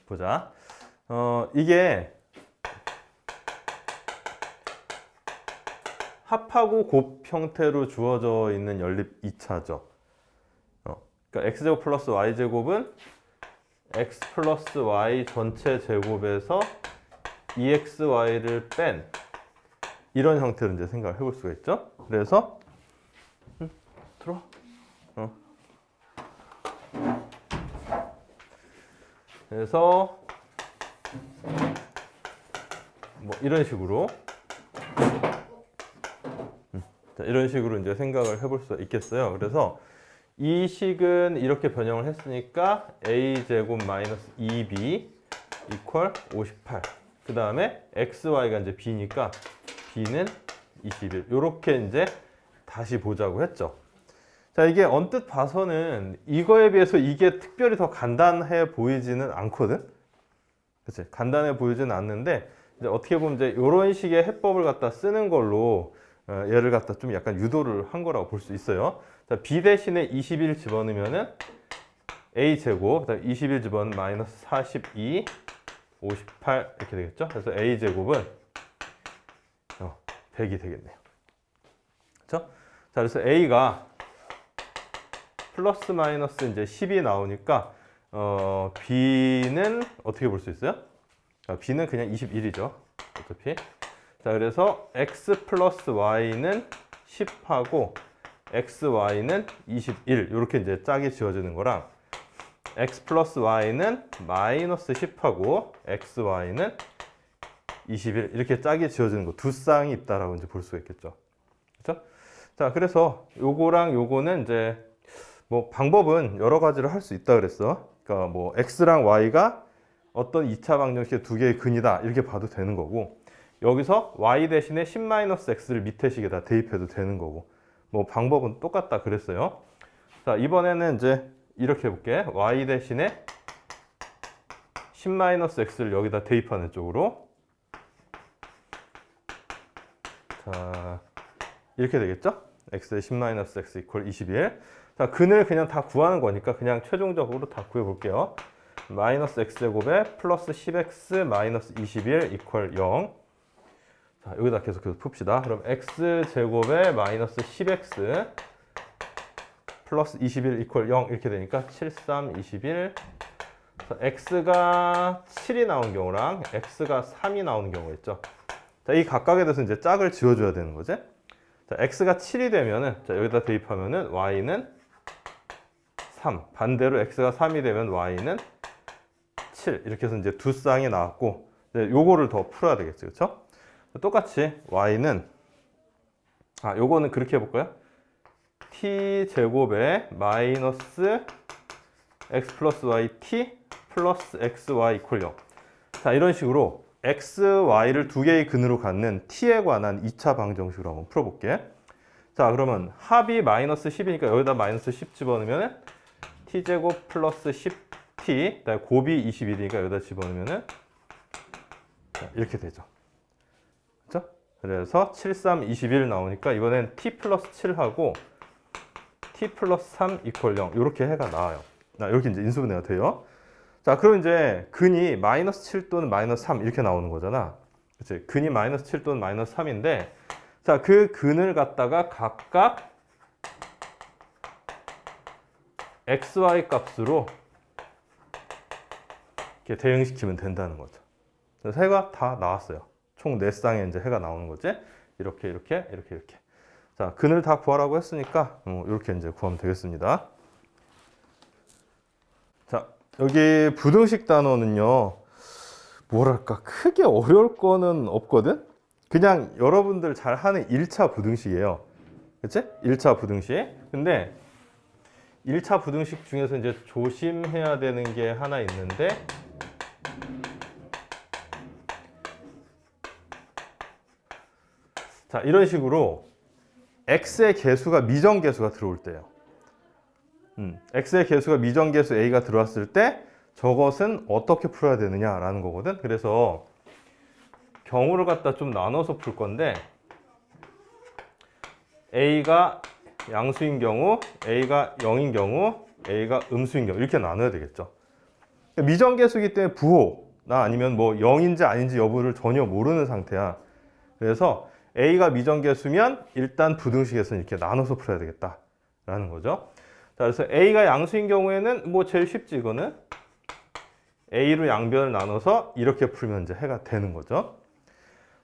보자. 이게 합하고 곱 형태로 주어져 있는 연립 2차죠. 그러니까 x제곱 플러스 y제곱은 x 플러스 y 전체 제곱에서 2xy를 뺀 이런 형태로 이제 생각을 해볼 수가 있죠. 그래서 들어와. 그래서 뭐 이런 식으로 이런 식으로 이제 생각을 해볼 수 있겠어요. 그래서 이 식은 이렇게 변형을 했으니까 a 제곱 마이너스 2b 이퀄 58. 그 다음에 xy가 이제 b니까 b는 21. 이렇게 이제 다시 보자고 했죠. 자, 이게 언뜻 봐서는 이거에 비해서 이게 특별히 더 간단해 보이지는 않거든. 그치? 간단해 보이지는 않는데 이제 어떻게 보면 이제 이런 식의 해법을 갖다 쓰는 걸로 얘를 갖다 좀 약간 유도를 한 거라고 볼 수 있어요. 자, b 대신에 21 집어넣으면은 a 제곱, 21 집어넣으면 마이너스 42, 58 이렇게 되겠죠. 그래서 a 제곱은 100이 되겠네요. 그렇죠? 자, 그래서 a가 플러스 마이너스 이제 10이 나오니까 b는 어떻게 볼 수 있어요? b는 그냥 21이죠. 어차피. 자, 그래서 x 플러스 y는 10하고 xy는 21 이렇게 이제 짝이 지어지는 거랑 x 플러스 y는 마이너스 10하고 xy는 21 이렇게 짝이 지어지는 거 두 쌍이 있다라고 이제 볼 수가 있겠죠. 그렇죠? 자, 그래서 요거랑 요거는 이제 뭐 방법은 여러 가지를 할 수 있다 그랬어. 그러니까 뭐 x랑 y가 어떤 2차 방정식의 두 개의 근이다 이렇게 봐도 되는 거고, 여기서 y 대신에 10-x를 밑에 식에다 대입해도 되는 거고, 뭐 방법은 똑같다 그랬어요. 자, 이번에는 이제 이렇게 해볼게. y 대신에 10-x를 여기다 대입하는 쪽으로. 자, 이렇게 되겠죠? x에 10-x 이퀄 21. 자, 근을 그냥 다 구하는 거니까 그냥 최종적으로 다 구해볼게요. 마이너스 x제곱에 플러스 10x 마이너스 21 이퀄 0. 자, 여기다 계속 풉시다. 그럼 x제곱에 마이너스 10x 플러스 21 이퀄 0 이렇게 되니까 73, 21. 자, x가 7이 나온 경우랑 x가 3이 나오는 경우가 있죠. 자, 이 각각에 대해서 이제 짝을 지어줘야 되는 거지. 자, x가 7이 되면은, 자, 여기다 대입하면은 y는 3. 반대로 x가 3이 되면 y는 7. 이렇게 해서 이제 두 쌍이 나왔고, 이제 요거를 더 풀어야 되겠죠. 그쵸? 똑같이 y는, 요거는 그렇게 해볼까요? t 제곱에 마이너스 x 플러스 y t 플러스 xy 이퀄 0. 자, 이런 식으로 x, y를 두 개의 근으로 갖는 t에 관한 2차 방정식으로 한번 풀어볼게. 자, 그러면 합이 마이너스 10이니까 여기다 마이너스 10 집어넣으면 t제곱 플러스 10t, 그다음에 곱이 21이니까 여기다 집어넣으면 이렇게 되죠. 그렇죠? 그래서 7, 3, 21 나오니까 이번엔 t 플러스 7하고 t 플러스 3 이퀄 0 이렇게 해가 나와요. 이렇게 이제 인수분해가 돼요. 자, 그럼 이제 근이 마이너스 7 또는 마이너스 3 이렇게 나오는 거잖아. 그치? 근이 마이너스 7 또는 마이너스 3인데, 자, 그 근을 갖다가 각각 xy 값으로 이렇게 대응시키면 된다는 거죠. 그래서 해가 다 나왔어요. 총 4쌍의 이제 해가 나오는 거지. 이렇게, 이렇게, 이렇게, 이렇게. 자, 근을 다 구하라고 했으니까 이렇게 이제 구하면 되겠습니다. 자, 여기 부등식 단어는요, 뭐랄까, 크게 어려울 거는 없거든? 그냥 여러분들 잘 하는 1차 부등식이에요. 그치? 1차 부등식. 근데 1차 부등식 중에서 이제 조심해야 되는 게 하나 있는데, 자, 이런 식으로 x의 개수가 미정계수가 들어올 때요. x의 개수가 미정계수 a가 들어왔을 때 저것은 어떻게 풀어야 되느냐라는 거거든. 그래서 경우를 갖다 좀 나눠서 풀 건데, a가 양수인 경우, a가 0인 경우, a가 음수인 경우 이렇게 나눠야 되겠죠. 미정계수이기 때문에 부호나 아니면 뭐 0인지 아닌지 여부를 전혀 모르는 상태야. 그래서 A가 미정계수면 일단 부등식에서는 이렇게 나눠서 풀어야 되겠다라는 거죠. 자, 그래서 A가 양수인 경우에는 뭐 제일 쉽지 이거는. A로 양변을 나눠서 이렇게 풀면 이제 해가 되는 거죠.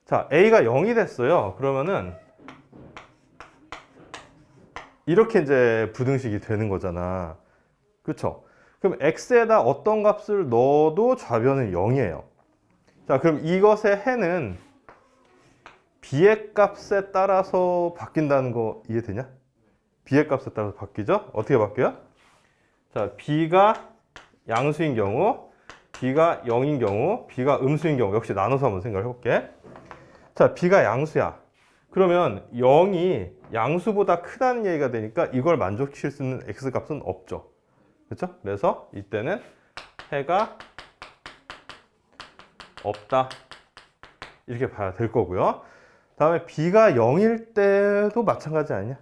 자, A가 0이 됐어요. 그러면은 이렇게 이제 부등식이 되는 거잖아. 그쵸? 그럼 X에다 어떤 값을 넣어도 좌변은 0이에요. 자, 그럼 이것의 해는 B의 값에 따라서 바뀐다는 거 이해되냐? B의 값에 따라서 바뀌죠? 어떻게 바뀌어요? 자, B가 양수인 경우, B가 0인 경우, B가 음수인 경우 역시 나눠서 한번 생각을 해볼게. 자, B가 양수야. 그러면 0이 양수보다 크다는 얘기가 되니까 이걸 만족시킬 수 있는 X값은 없죠. 그렇죠? 그래서 이때는 해가 없다. 이렇게 봐야 될 거고요. 다음에 B가 0일 때도 마찬가지 아니냐?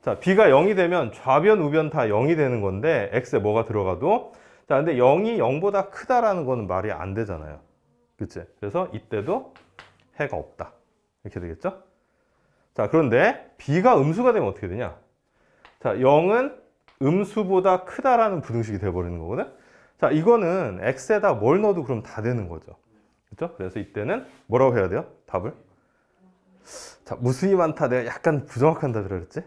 자, B가 0이 되면 좌변, 우변 다 0이 되는 건데 X에 뭐가 들어가도 자, 근데 0이 0보다 크다라는 거는 말이 안 되잖아요. 그치? 그래서 이때도 해가 없다. 이렇게 되겠죠? 자, 그런데 B가 음수가 되면 어떻게 되냐? 자, 0은 음수보다 크다라는 부등식이 돼버리는 거거든? 자, 이거는 X에다 뭘 넣어도 그럼 다 되는 거죠. 그렇죠? 그래서 이때는 뭐라고 해야 돼요? 답을? 자, 무수히 많다. 내가 약간 부정확한 답이라 그랬지?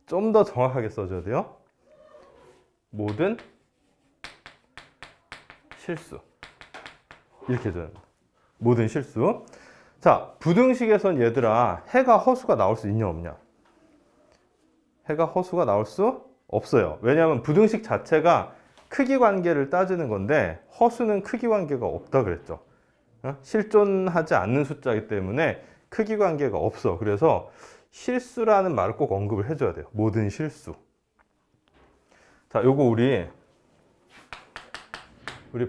좀 더 정확하게 써줘야 돼요. 모든 실수. 이렇게 해줘야 됩니다. 모든 실수. 자, 부등식에선 얘들아, 해가 허수가 나올 수 있냐, 없냐? 해가 허수가 나올 수 없어요. 왜냐하면 부등식 자체가 크기 관계를 따지는 건데 허수는 크기 관계가 없다 그랬죠. 실존하지 않는 숫자이기 때문에 크기 관계가 없어. 그래서 실수라는 말을 꼭 언급을 해줘야 돼요. 모든 실수. 자, 요거 우리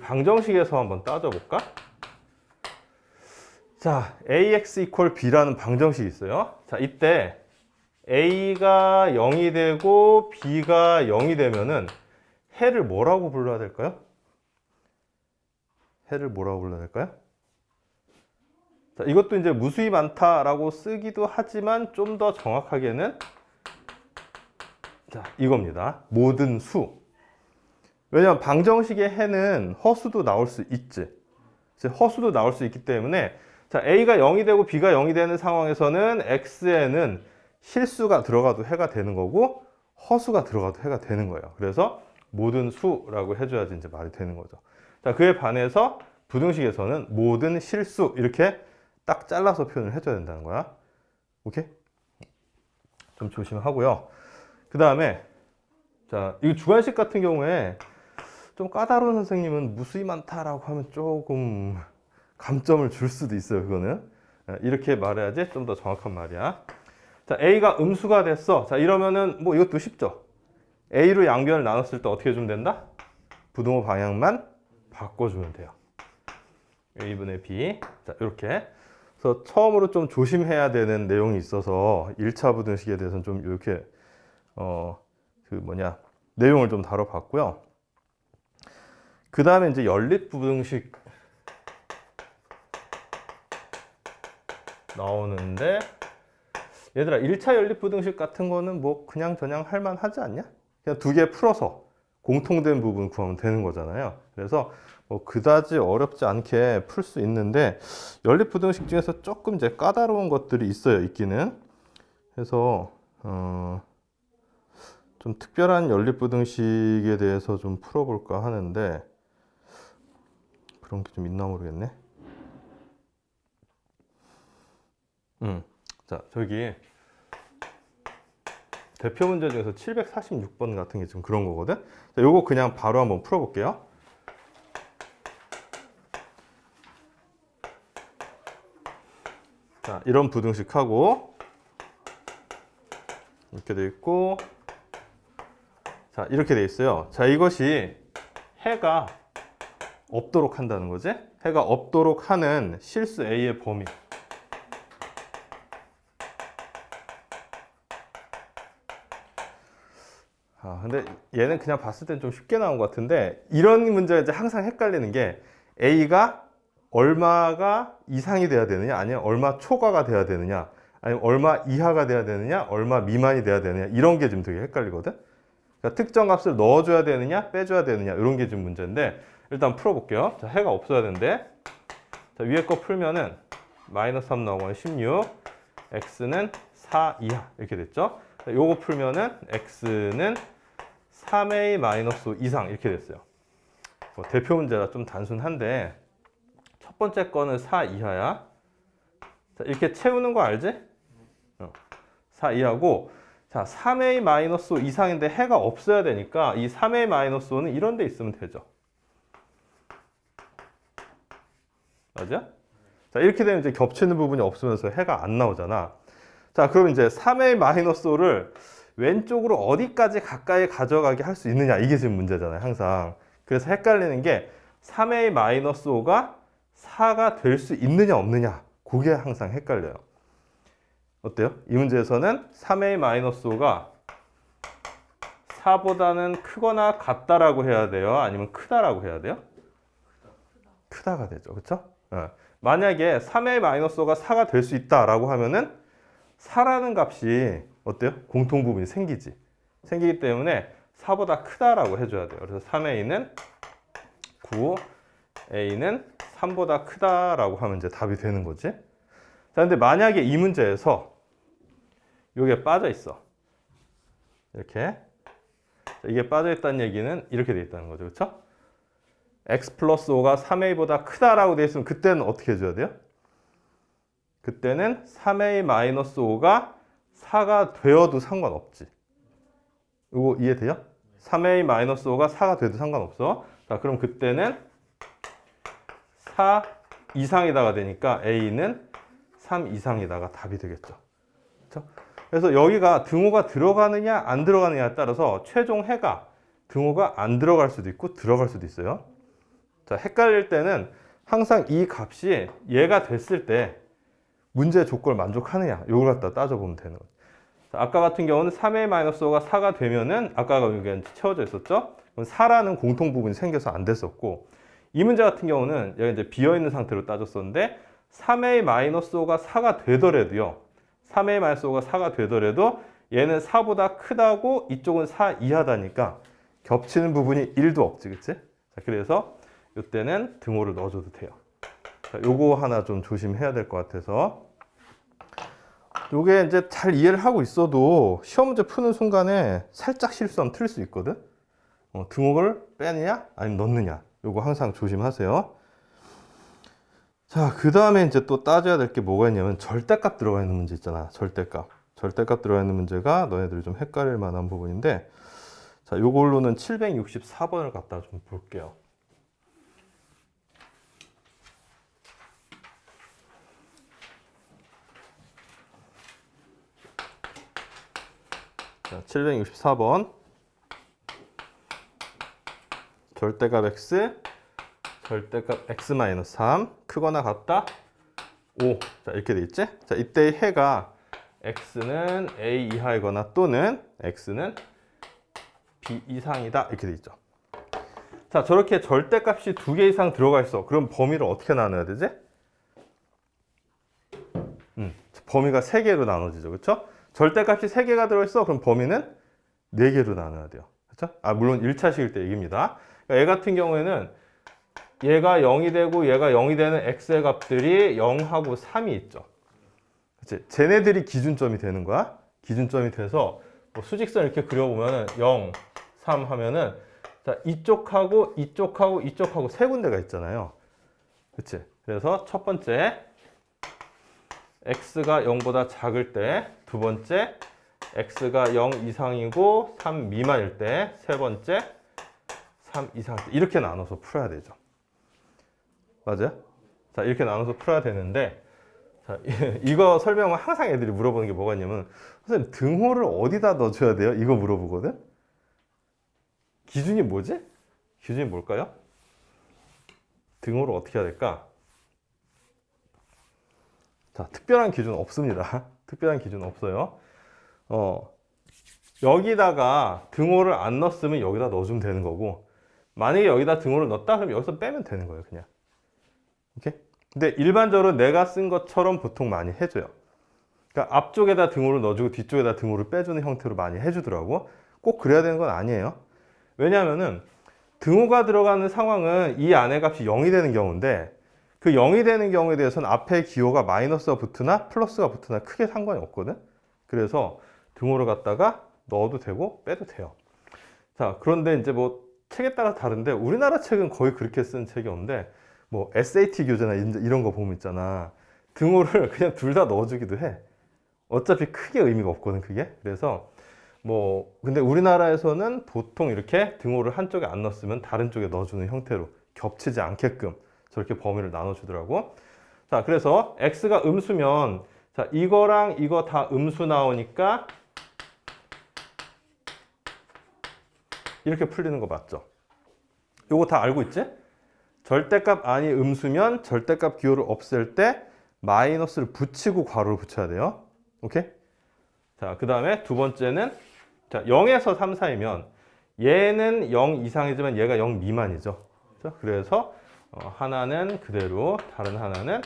방정식에서 한번 따져볼까? 자, ax equal b라는 방정식이 있어요. 자, 이때 a가 0이 되고 b가 0이 되면은 해를 뭐라고 불러야 될까요? 해를 뭐라고 불러야 될까요? 자, 이것도 이제 무수히 많다라고 쓰기도 하지만 좀 더 정확하게는 자, 이겁니다. 모든 수. 왜냐하면 방정식의 해는 허수도 나올 수 있지. 허수도 나올 수 있기 때문에 자, A가 0이 되고 B가 0이 되는 상황에서는 X에는 실수가 들어가도 해가 되는 거고 허수가 들어가도 해가 되는 거예요. 그래서 모든 수라고 해줘야지 이제 말이 되는 거죠. 자, 그에 반해서 부등식에서는 모든 실수 이렇게 딱 잘라서 표현을 해줘야 된다는 거야. 오케이? 좀 조심하고요. 그 다음에 자, 이 주관식 같은 경우에 좀 까다로운 선생님은 무수히 많다라고 하면 조금 감점을 줄 수도 있어요. 그거는 이렇게 말해야지 좀 더 정확한 말이야. 자, A가 음수가 됐어. 자, 이러면은 뭐 이것도 쉽죠. A로 양변을 나눴을 때 어떻게 해주면 된다? 부등호 방향만 바꿔주면 돼요. A분의 B. 자, 이렇게. 그래서 처음으로 좀 조심해야 되는 내용이 있어서 1차 부등식에 대해서는 좀 이렇게 내용을 좀 다뤄봤고요. 그 다음에 이제 연립 부등식 나오는데 얘들아 1차 연립 부등식 같은 거는 뭐 그냥 저냥 할만 하지 않냐? 그냥 두 개 풀어서 공통된 부분 구하면 되는 거잖아요. 그래서 뭐 그다지 어렵지 않게 풀 수 있는데 연립 부등식 중에서 조금 이제 까다로운 것들이 있어요. 있기는. 그래서 좀 특별한 연립 부등식에 대해서 좀 풀어볼까 하는데 그런 게 좀 있나 모르겠네. 자, 저기 대표 문제 중에서 746번 같은 게 좀 그런 거거든. 자, 요거 그냥 바로 한번 풀어볼게요. 자, 이런 부등식하고 이렇게 돼 있고 자, 이렇게 돼 있어요. 자, 이것이 해가 없도록 한다는 거지. 해가 없도록 하는 실수 A의 범위. 근데 얘는 그냥 봤을 땐 좀 쉽게 나온 것 같은데 이런 문제가 이제 항상 헷갈리는 게 A가 얼마가 이상이 돼야 되느냐 아니면 얼마 초과가 돼야 되느냐 아니면 얼마 이하가 돼야 되느냐 얼마 미만이 돼야 되느냐 이런 게 좀 되게 헷갈리거든. 그러니까 특정 값을 넣어줘야 되느냐 빼줘야 되느냐 이런 게 좀 문제인데 일단 풀어볼게요. 자, 해가 없어야 되는데 자, 위에 거 풀면은 마이너스 3 나오면 16 x는 4 이하 이렇게 됐죠. 자, 요거 풀면은 x는 3a 마이너스 5 이상 이렇게 됐어요. 대표 문제가 좀 단순한데 첫 번째 거는 4 이하야. 자, 이렇게 채우는 거 알지? 4 이하고 자 3a 마이너스 5 이상인데 해가 없어야 되니까 이 3a 마이너스 5는 이런 데 있으면 되죠. 맞아? 자 이렇게 되면 이제 겹치는 부분이 없으면서 해가 안 나오잖아. 자 그럼 이제 3a 마이너스 5를 왼쪽으로 어디까지 가까이 가져가게 할 수 있느냐 이게 지금 문제잖아요 항상. 그래서 헷갈리는 게 3a 마이너스 5가 4가 될 수 있느냐 없느냐 그게 항상 헷갈려요. 어때요? 이 문제에서는 3a-5가 4보다는 크거나 같다라고 해야 돼요? 아니면 크다라고 해야 돼요? 크다가 되죠. 그쵸? 만약에 3a-5가 4가 될 수 있다라고 하면은 4라는 값이 어때요? 공통 부분이 생기지. 생기기 때문에 4보다 크다라고 해줘야 돼요. 그래서 3a는 9, a는 3보다 크다라고 하면 이제 답이 되는 거지. 자, 근데 만약에 이 문제에서 이게 빠져 있어. 이렇게. 이게 빠져 있다는 얘기는 이렇게 돼 있다는 거죠. 그렇죠? x 플러스 5가 3a보다 크다라고 돼 있으면 그때는 어떻게 해줘야 돼요? 그때는 3a 마이너스 5가 4가 되어도 상관없지. 이거 이해돼요? 3a 마이너스 5가 4가 돼도 상관없어. 자, 그럼 그때는 4 이상이다가 되니까 a는 3 이상이다가 답이 되겠죠. 그렇죠? 그래서 여기가 등호가 들어가느냐 안 들어가느냐에 따라서 최종 해가 등호가 안 들어갈 수도 있고 들어갈 수도 있어요. 자, 헷갈릴 때는 항상 이 값이 얘가 됐을 때 문제 조건을 만족하느냐 이걸 갖다 따져보면 되는 거죠. 자, 아까 같은 경우는 3a-5가 4가 되면은 아까 여기 채워져 있었죠. 4라는 공통 부분이 생겨서 안 됐었고 이 문제 같은 경우는 여기 이제 비어있는 상태로 따졌었는데 3a-5가 4가 되더라도요. 3a-5가 4가 되더라도 얘는 4보다 크다고 이쪽은 4 이하다니까 겹치는 부분이 1도 없지. 그치? 자, 그래서 이때는 등호를 넣어줘도 돼요. 자, 요거 하나 좀 조심해야 될 것 같아서 요게 이제 잘 이해를 하고 있어도 시험 문제 푸는 순간에 살짝 실수하면 틀릴 수 있거든. 등호를 빼느냐 아니면 넣느냐 요거 항상 조심하세요. 자, 그 다음에 이제 또 따져야 될 게 뭐가 있냐면 절대값 들어가 있는 문제 있잖아. 절대값 들어가 있는 문제가 너네들이 좀 헷갈릴 만한 부분인데 자, 요걸로는 764번을 갖다 좀 볼게요. 자, 764번 절대값 x 절대값 x-3 크거나 같다 5. 자, 이렇게 돼 있지? 자, 이때의 해가 x는 a 이하이거나 또는 x는 b 이상이다 이렇게 돼 있죠. 자, 저렇게 절대값이 2개 이상 들어가 있어. 그럼 범위를 어떻게 나눠야 되지? 범위가 3개로 나눠지죠. 그렇죠? 절대값이 3개가 들어있어. 그럼 범위는 4개로 나눠야 돼요. 그렇죠? 물론 1차식일 때 얘기입니다. 그러니까 얘 같은 경우에는 얘가 0이 되고 얘가 0이 되는 x의 값들이 0하고 3이 있죠. 그치? 쟤네들이 기준점이 되는 거야. 기준점이 돼서 뭐 수직선 이렇게 그려보면은 0, 3 하면은 자, 이쪽하고 이쪽하고 이쪽하고 세 군데가 있잖아요. 그치? 그래서 첫 번째 x가 0보다 작을 때, 두 번째 x가 0 이상이고 3 미만일 때, 세 번째 3 이상일 때 이렇게 나눠서 풀어야 되죠. 맞아요? 자, 이렇게 나눠서 풀어야 되는데 자, 이거 설명을 항상 애들이 물어보는 게 뭐가 있냐면 선생님 등호를 어디다 넣어줘야 돼요? 이거 물어보거든? 기준이 뭐지? 기준이 뭘까요? 등호를 어떻게 해야 될까? 자, 특별한 기준 없습니다. 특별한 기준 없어요. 여기다가 등호를 안 넣었으면 여기다 넣어주면 되는 거고, 만약에 여기다 등호를 넣었다 그러면 여기서 빼면 되는 거예요, 그냥. 오케이? 근데 일반적으로 내가 쓴 것처럼 보통 많이 해줘요. 그러니까 앞쪽에다 등호를 넣어주고 뒤쪽에다 등호를 빼주는 형태로 많이 해주더라고. 꼭 그래야 되는 건 아니에요. 왜냐하면은 등호가 들어가는 상황은 이 안에 값이 0이 되는 경우인데, 그 0이 되는 경우에 대해서는 앞에 기호가 마이너스가 붙으나 플러스가 붙으나 크게 상관이 없거든. 그래서 등호를 갖다가 넣어도 되고 빼도 돼요. 자, 그런데 이제 뭐 책에 따라 다른데 우리나라 책은 거의 그렇게 쓴 책이 없는데, 뭐 SAT 교재나 이런 거 보면 있잖아. 등호를 그냥 둘 다 넣어주기도 해. 어차피 크게 의미가 없거든, 그게. 그래서 뭐 근데 우리나라에서는 보통 이렇게 등호를 한쪽에 안 넣었으면 다른 쪽에 넣어주는 형태로 겹치지 않게끔 저렇게 범위를 나눠주더라고. 자, 그래서 x가 음수면, 자, 이거랑 이거 다 음수 나오니까 이렇게 풀리는 거 맞죠? 요거 다 알고 있지? 절대값 안이 음수면 절대값 기호를 없앨 때 마이너스를 붙이고 괄호를 붙여야 돼요. 오케이? 자, 그 다음에 두 번째는, 자, 0에서 3 사이면 얘는 0 이상이지만 얘가 0 미만이죠. 그렇죠? 그래서 하나는 그대로, 다른 하나는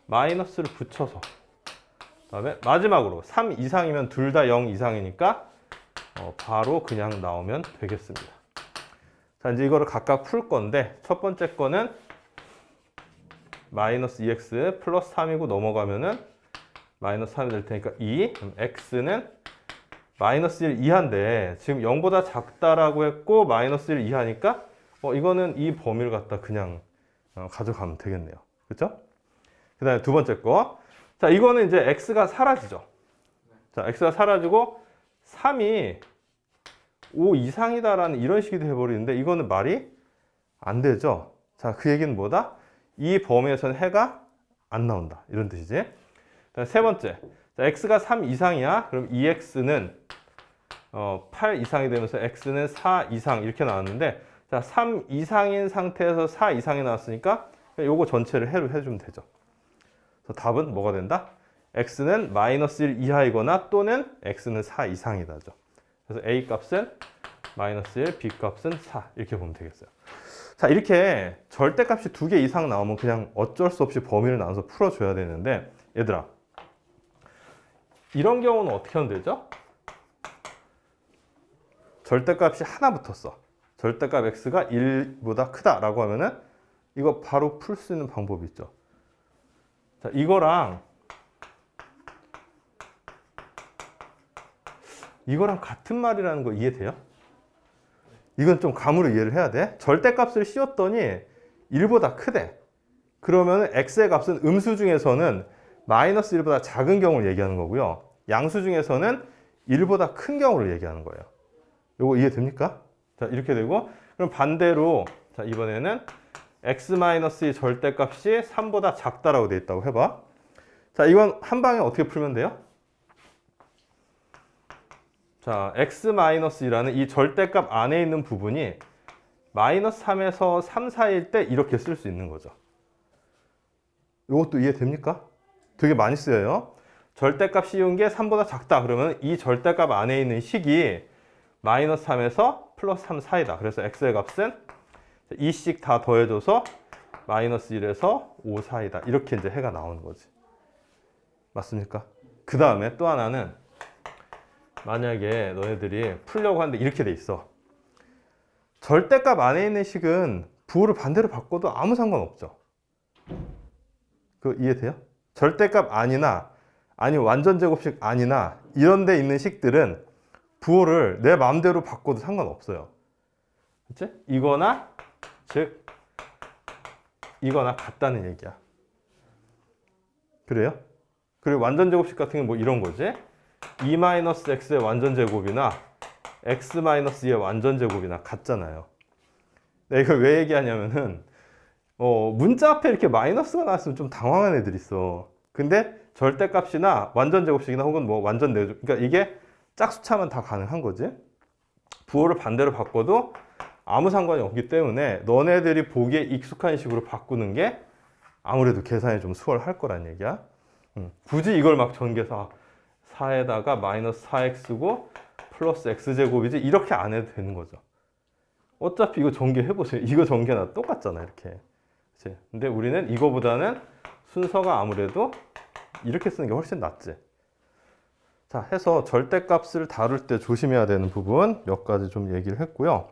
마이너스를 붙여서, 그 다음에 마지막으로 3 이상이면 둘 다 0 이상이니까 바로 그냥 나오면 되겠습니다. 자, 이제 이거를 각각 풀 건데, 첫 번째 거는 마이너스 2x 플러스 3이고 넘어가면은 마이너스 3이 될 테니까 2. 그럼 x는 마이너스 1 이하인데 지금 0보다 작다라고 했고 마이너스 1 이하니까 이거는 이 범위를 갖다 그냥 가져가면 되겠네요. 그렇죠? 그 다음에 두 번째 거. 자, 이거는 이제 x가 사라지죠. 자, x가 사라지고 3이 5 이상이다라는 이런 식이 돼버리는데 이거는 말이 안 되죠. 자, 그 얘기는 뭐다? 이 범위에서는 해가 안 나온다. 이런 뜻이지. 세 번째. 자, x가 3 이상이야. 그럼 2x는 8 이상이 되면서 x는 4 이상 이렇게 나왔는데, 자, 3 이상인 상태에서 4 이상이 나왔으니까 요거 전체를 해로 해주면 되죠. 그래서 답은 뭐가 된다? x는 마이너스 1 이하이거나 또는 x는 4 이상이다죠. 그래서 a 값은 마이너스 1, b 값은 4 이렇게 보면 되겠어요. 자, 이렇게 절대값이 2개 이상 나오면 그냥 어쩔 수 없이 범위를 나눠서 풀어줘야 되는데, 얘들아, 이런 경우는 어떻게 하면 되죠? 절대값이 하나 붙었어. 절대값 x가 1보다 크다라고 하면은 이거 바로 풀 수 있는 방법이 있죠. 자, 이거랑 같은 말이라는 거 이해돼요? 이건 좀 감으로 이해를 해야 돼. 절대값을 씌웠더니 1보다 크대. 그러면 x의 값은 음수 중에서는 마이너스 1보다 작은 경우를 얘기하는 거고요. 양수 중에서는 1보다 큰 경우를 얘기하는 거예요. 요거 이해됩니까? 자, 이렇게 되고, 그럼 반대로, 자, 이번에는 x-의 절대값이 3보다 작다라고 돼 있다고 해봐. 자, 이건 한 방에 어떻게 풀면 돼요? 자, x-이라는 이 절대값 안에 있는 부분이 마이너스 3에서 3 사이일 때 이렇게 쓸 수 있는 거죠. 이것도 이해됩니까? 되게 많이 쓰여요. 절대값 씌운 게 3보다 작다. 그러면 이 절대값 안에 있는 식이 마이너스 3에서 플러스 3 사이다. 그래서 x의 값은 2씩 다 더해줘서 마이너스 1에서 5 사이다. 이렇게 이제 해가 나오는 거지. 맞습니까? 그 다음에 또 하나는, 만약에 너네들이 풀려고 하는데 이렇게 돼 있어. 절대값 안에 있는 식은 부호를 반대로 바꿔도 아무 상관없죠. 그거 이해돼요? 절대값 아니나, 아니 완전 제곱식 아니나 이런 데 있는 식들은 부호를 내 마음대로 바꿔도 상관없어요. 그치? 이거나, 즉 이거나 같다는 얘기야. 그래요? 그리고 완전 제곱식 같은 게 뭐 이런 거지. 2-x의 완전 제곱이나 x-2의 완전 제곱이나 같잖아요. 내가 이걸 왜 얘기하냐면은 문자 앞에 이렇게 마이너스가 나왔으면 좀 당황한 애들이 있어. 근데 절대값이나 완전 제곱식이나 혹은 뭐 완전 내조, 그러니까 이게 짝수차면 다 가능한 거지. 부호를 반대로 바꿔도 아무 상관이 없기 때문에 너네들이 보기에 익숙한 식으로 바꾸는 게 아무래도 계산이 좀 수월할 거란 얘기야. 굳이 이걸 막 전개사 4에다가 마이너스 4x고 플러스 x제곱이지 이렇게 안 해도 되는 거죠. 어차피 이거 전개해보세요. 이거 전개나 똑같잖아 이렇게. 그치? 근데 우리는 이거보다는 순서가 아무래도 이렇게 쓰는 게 훨씬 낫지. 자, 해서 절대값을 다룰 때 조심해야 되는 부분 몇 가지 좀 얘기를 했고요.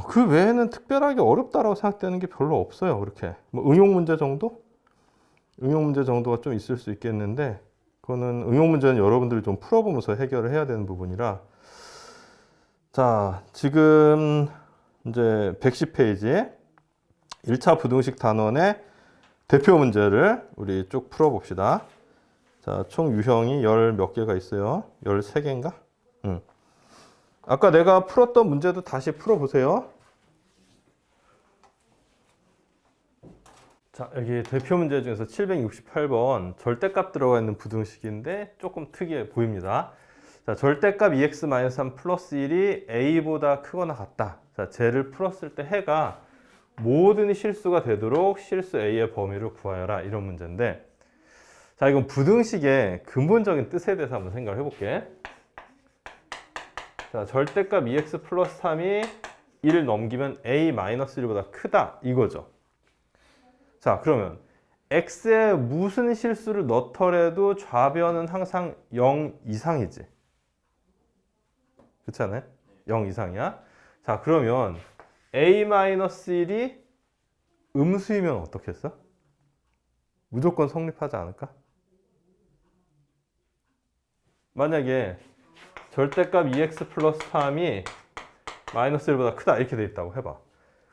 그 외에는 특별하게 어렵다라고 생각되는 게 별로 없어요. 그렇게 뭐 응용 문제 정도? 응용 문제 정도가 좀 있을 수 있겠는데 그거는 응용 문제는 여러분들이 좀 풀어보면서 해결을 해야 되는 부분이라. 자, 지금 이제 110페이지에 1차 부등식 단원의 대표 문제를 우리 쭉 풀어봅시다. 자, 총 유형이 열 몇 개가 있어요? 13개인가? 아까 내가 풀었던 문제도 다시 풀어보세요. 자, 여기 대표 문제 중에서 768번 절대값 들어가 있는 부등식인데 조금 특이해 보입니다. 자, 절대값 2x-3 플러스 1이 a보다 크거나 같다. 자, 쟤를 풀었을 때 해가 모든 실수가 되도록 실수 a의 범위를 구하여라. 이런 문제인데, 자, 이건 부등식의 근본적인 뜻에 대해서 한번 생각을 해볼게. 자, 절대값 2x 플러스 3이 1을 넘기면 a-1보다 크다. 이거죠. 자, 그러면 x에 무슨 실수를 넣더라도 좌변은 항상 0 이상이지. 그렇지 않아요? 0 이상이야. 자, 그러면 a-1이 음수이면 어떻겠어? 무조건 성립하지 않을까? 만약에 절대값 2x 플러스 3이 마이너스 1보다 크다 이렇게 돼 있다고 해봐.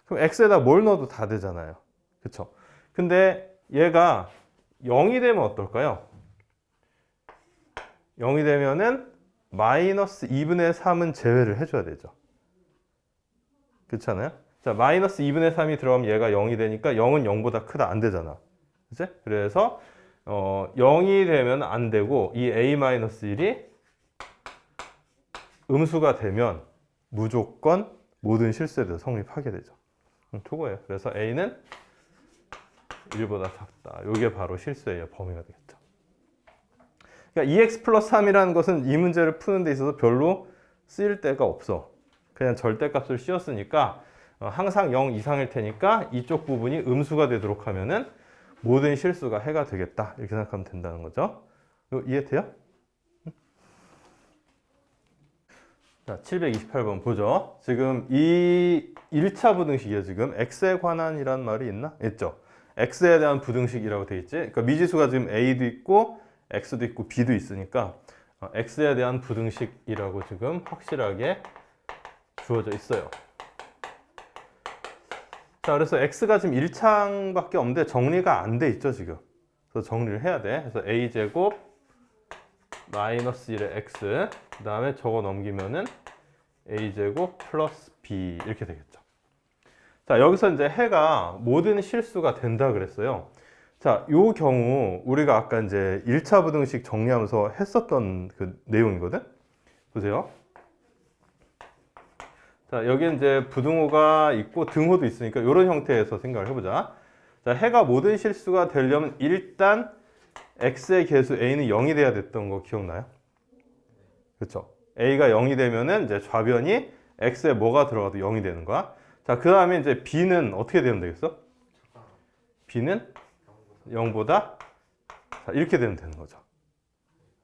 그럼 x에다 뭘 넣어도 다 되잖아요. 그쵸? 근데 얘가 0이 되면 어떨까요? 0이 되면은 마이너스 2분의 3은 제외를 해줘야 되죠. 그렇잖아요? 자, 마이너스 2분의 3이 들어가면 얘가 0이 되니까 0은 0보다 크다 안 되잖아. 그치? 그래서 0이 되면 안 되고 이 a-1이 음수가 되면 무조건 모든 실수에 대해서 성립하게 되죠. 그거예요. 그래서 a는 1보다 작다. 이게 바로 실수의 범위가 되겠죠. 그러니까 2x 플러스 3이라는 것은 이 문제를 푸는 데 있어서 별로 쓰일 데가 없어. 그냥 절대값을 씌웠으니까 항상 0 이상일 테니까 이쪽 부분이 음수가 되도록 하면은 모든 실수가 해가 되겠다. 이렇게 생각하면 된다는 거죠. 이해돼요? 자, 728번 보죠. 지금 이 1차 부등식이에요. 지금 x에 관한이란 말이 있나? 있죠. x에 대한 부등식이라고 돼 있지. 그러니까 미지수가 지금 a도 있고 x도 있고 b도 있으니까 x에 대한 부등식이라고 지금 확실하게 주어져 있어요. 자, 그래서 x가 지금 1창밖에 없는데 정리가 안 돼 있죠, 지금. 그래서 정리를 해야 돼. 그래서 a제곱 마이너스 1의 x, 그 다음에 저거 넘기면은 a제곱 플러스 b 이렇게 되겠죠. 자, 여기서 이제 해가 모든 실수가 된다 그랬어요. 자, 요 경우 우리가 아까 이제 1차 부등식 정리하면서 했었던 그 내용이거든. 보세요. 자, 여기 이제 부등호가 있고 등호도 있으니까 이런 형태에서 생각을 해보자. 자, 해가 모든 실수가 되려면 일단 x의 개수 a는 0이 돼야 됐던 거 기억나요? 그렇죠? a가 0이 되면은 이제 좌변이 x에 뭐가 들어가도 0이 되는 거야. 자, 그 다음에 이제 b는 어떻게 되면 되겠어? b는 0보다 자, 이렇게 되면 되는 거죠.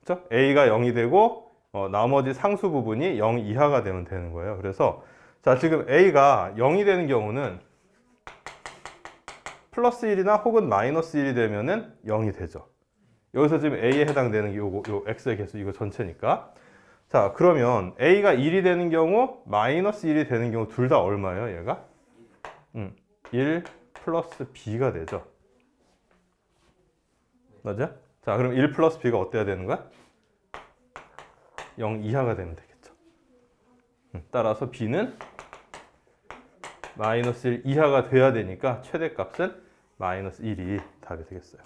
그렇죠? a가 0이 되고 나머지 상수 부분이 0 이하가 되면 되는 거예요. 그래서 자, 지금 a가 0이 되는 경우는 플러스 1이나 혹은 마이너스 1이 되면은 0이 되죠. 여기서 지금 a에 해당되는 게 요 x의 개수 이거 전체니까. 자, 그러면 a가 1이 되는 경우 마이너스 1이 되는 경우 둘 다 얼마예요, 얘가? 1 플러스 b가 되죠. 맞아? 자, 그럼 1 플러스 b가 어때야 되는 거야? 0 이하가 되면 되겠죠. 따라서 b는 마이너스 1 이하가 돼야 되니까 최대값은 마이너스 1이 답이 되겠어요.